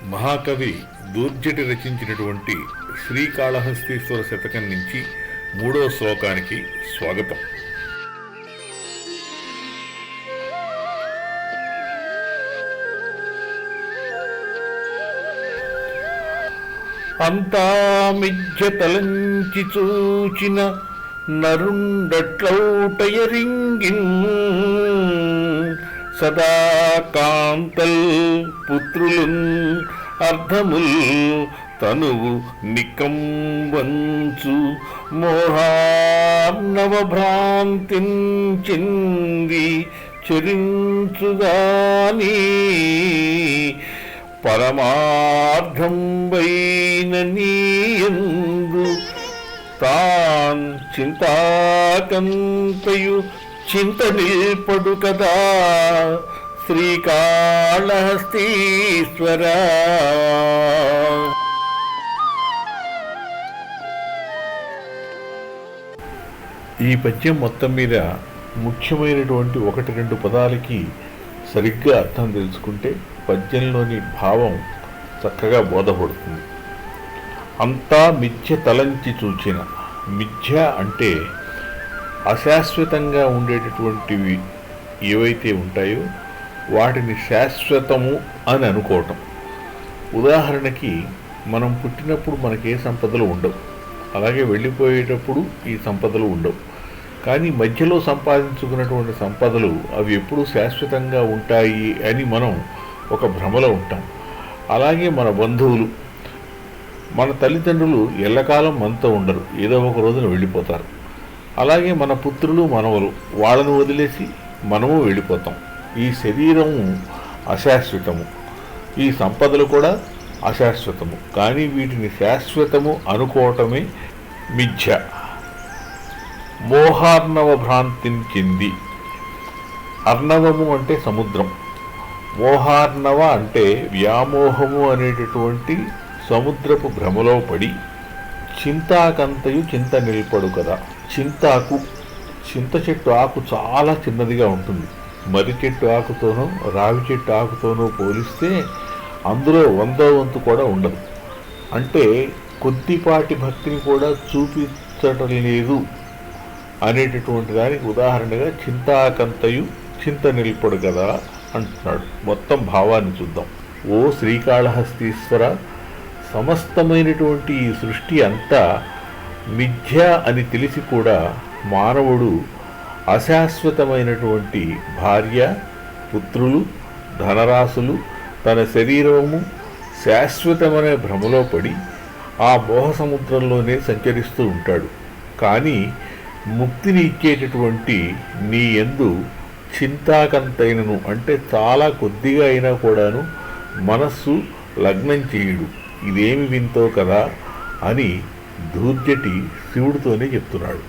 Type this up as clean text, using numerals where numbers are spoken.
మహాకవి దూర్జటి రచించినటువంటి శ్రీకాళహస్తీశ్వర శతకం నుంచి 3వ శ్లోకానికి స్వాగతం. అంతా మిథ్య తలంచి చూచిన నరుండట్లౌటయరింగిన్ సదా కాంతల్ పుత్రులున్ అర్ధముల్ తనువు నికంబంచు మోహార్ణవ భ్రాంతిన్ చింది చరించుగాని పరమార్థం వైన నీయందు తాన్ చింతాకంతయు చింత నిల్పడు కదా శ్రీకాళహస్తీశ్వర. ఈ పద్యం మొత్తం మీద ముఖ్యమైనటువంటి 1-2 పదాలకి సరిగ్గా అర్థం తెలుసుకుంటే పద్యంలోని భావం చక్కగా బోధపడుతుంది. అంతా మిథ్య తలంచి చూచిన. మిథ్య అంటే అశాశ్వతంగా ఉండేటటువంటివి ఏవైతే ఉంటాయో వాటిని శాశ్వతము అని అనుకోవటం. ఉదాహరణకి మనం పుట్టినప్పుడు మనకే సంపదలు ఉండవు, అలాగే వెళ్ళిపోయేటప్పుడు ఈ సంపదలు ఉండవు. కానీ మధ్యలో సంపాదించుకున్నటువంటి సంపదలు అవి ఎప్పుడూ శాశ్వతంగా ఉంటాయి అని మనం ఒక భ్రమలో ఉంటాం. అలాగే మన బంధువులు, మన తల్లిదండ్రులు ఎల్లకాలం మనతో ఉండరు, ఏదో ఒక రోజున వెళ్ళిపోతారు. అలాగే మన పుత్రులు మనవలు, వాళ్ళను వదిలేసి మనము వెళ్ళిపోతాం. ఈ శరీరము అశాశ్వతము, ఈ సంపదలు కూడా అశాశ్వతము. కానీ వీటిని శాశ్వతము అనుకోవటమే మిథ్య. మోహార్ణవ భ్రాంతిని చెంది. అర్ణవము అంటే సముద్రం, మోహార్ణవ అంటే వ్యామోహము అనేటటువంటి సముద్రపు భ్రమలో పడి చింతాకంతయు చింత నిల్పడు కదా. చింతాకు, చింత చెట్టు ఆకు చాలా చిన్నదిగా ఉంటుంది. మర్రి చెట్టు ఆకుతోనూ రావి చెట్టు ఆకుతోనూ పోలిస్తే అందులో 100వ వంతు కూడా ఉండదు. అంటే కొద్దిపాటి భక్తిని కూడా చూపించటం లేదు అనేటటువంటి దానికి ఉదాహరణగా చింతాకంతయు చింత నిల్పడు కదా అంటున్నాడు. మొత్తం భావాన్ని చూద్దాం. ఓ శ్రీకాళహస్తీశ్వర, సమస్తమైనటువంటి ఈ సృష్టి అంతా మిథ్య అని తెలిసి కూడా మానవుడు అశాశ్వతమైనటువంటి భార్య, పుత్రులు, ధనరాశులు, తన శరీరము శాశ్వతమనే భ్రమలో పడి ఆ మోహ సముద్రంలోనే సంచరిస్తూ ఉంటాడు. కానీ ముక్తిని ఇచ్చేటటువంటి నీ యందు చింతాకంతైనను అంటే చాలా కొద్దిగా అయినా కూడాను మనస్సు లగ్నం చేయుడు. ఇదేమి వింతో కదా అని దూర్జటి శివుడితోనే చెప్తున్నాడు.